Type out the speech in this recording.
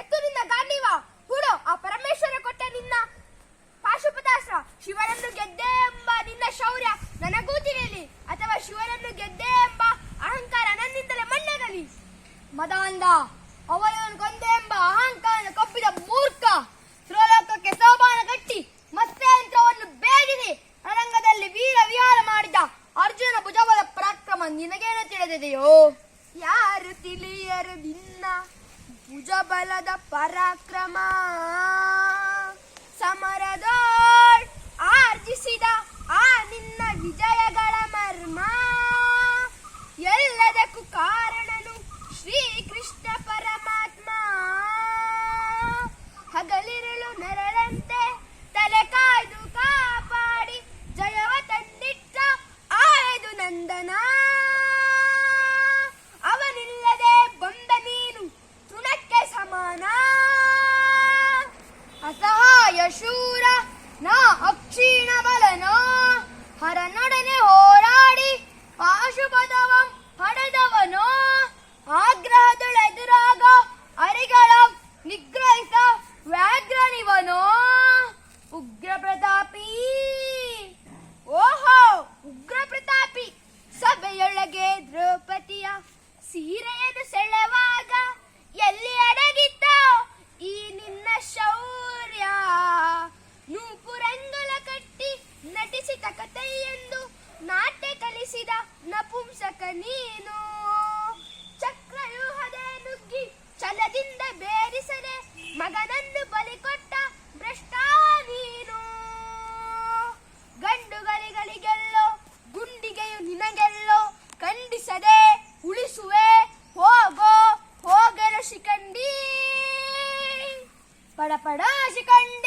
ಎತ್ತು ನಿನ್ನ ಗಾಂಡೀವ ಹೂಡು ಆ ಪರಮೇಶ್ವರ ಕೊಟ್ಟ ನಿನ್ನ ಪಾಶುಪತಾಸ್ತ್ರ. ಶಿವನನ್ನು ಗೆದ್ದೆ ಎಂಬ ನಿನ್ನ ಶೌರ್ಯ ನನಗೂ ತಿಳಿಯಲಿ, ಅಥವಾ ಶಿವನನ್ನು ಗೆದ್ದೆ ಎಂಬ ಅಹಂಕಾರ ನನ್ನಿಂದಲೇ ಮಣ್ಣಾಗಲಿ. ಮದಾಂಧ, ಅವನನ್ನು ಕೊಂದೆ ಎಂಬ ಅಹಂಕಾರ ಕಪ್ಪಿದ ಮೂರ್ಖ, ತ್ರಿಲೋಕಕ್ಕೆ ಸೋಪಾನ ಕಟ್ಟಿ ಮತ್ತೆ ಯಂತ್ರವನ್ನು ಬೇಡಿದೆ ರಣರಂಗದಲ್ಲಿ ವೀರ ವಿಹಾರ ಮಾಡಿದ ಅರ್ಜುನ ಭುಜಬಲ ಪರಾಕ್ರಮ ನಿನಗೇನು ತಿಳಿದಿದೆಯೋ? ಯಾರು ತಿಳಿಯರು ನಿನ್ನ ಭುಜಬಲದ ಪರಾಕ್ರಮ, ಸಮರದೋಳ್ ಆರ್ಜಿಸಿದ ಆ ನಿನ್ನ ವಿಜಯಗಳ ಮರ್ಮ. ಎಲ್ಲದಕ್ಕೂ ಕಾರಣನು ಶ್ರೀಕೃಷ್ಣ ಪರಮಾತ್ಮ. ಹಗಲಿರುಳು ನೆರಳಂತೆ ತಲೆ ಕಾಯ್ದು ಕಾಪಾಡಿ ಜಯವ ತಂದಿಟ್ಟ ಆಯ್ದು ನಂದನ. ಅವನಿಲ್ಲದೆ ಬಂದ ನೀನು ತೃಣಕ್ಕೆ ಸಮಾನ. ಅಸಹಾಯ ಶೂರ ನಾ ಅಕ್ಷೀಣ ಬಲನೋ, ಹರನೊಡನೆ ಹೋರಾಡಿ ಪಾಶುಪದವಂ ಪಡೆದವನೋ. ಆಗ್ರಹದೊಳೆದುರಾಗ ಅರಿಗಳ ನಿಗ್ರಹಿಸ ವ್ಯಾಘ್ರನಿವನೋ. ಉಗ್ರ ಪ್ರತಾಪಿ, ಓಹೋ ಉಗ್ರ ಪ್ರತಾಪಿ. ಸಭೆಯೊಳಗೆ ದ್ರೌಪದಿಯ ಸೀರೆಯನ್ನು ಸೆಳೆವಾಗ ಎಲ್ಲಿ ಅಡಗಿತ್ತ ಈ ನಿನ್ನ ಶೌರ್ಯ? ನೂಪುರಂಗಲ ಕಟ್ಟಿ ನಟಿಸಿದ ಕಥೆಯೆಂದು ನಾಟ್ಯ ಕಲಿಸಿದ ನಪುಂಸಕ ನೀನು. ಚಕ್ರವ್ಯೂಹದ ನುಗ್ಗಿ ಛಲದಿಂದ ಬೇರಿಸದೆ ಮಗನನ್ನು ಬಲಿ ಕೊಟ್ಟ ಭ್ರಷ್ಟ ನೀನು. ಗಂಡುಗಳಿಗೆಲ್ಲೋ ಗುಂಡಿಗೆಯು ನಿನಗೆಲ್ಲೋ ಖಂಡಿಸದೆ ಉಳಿಸುವೆ ಹೋಗೋ ಹೋಗಲು ಶಿಖಂಡಿ. ಪಡ ಶಿಖಂಡಿ.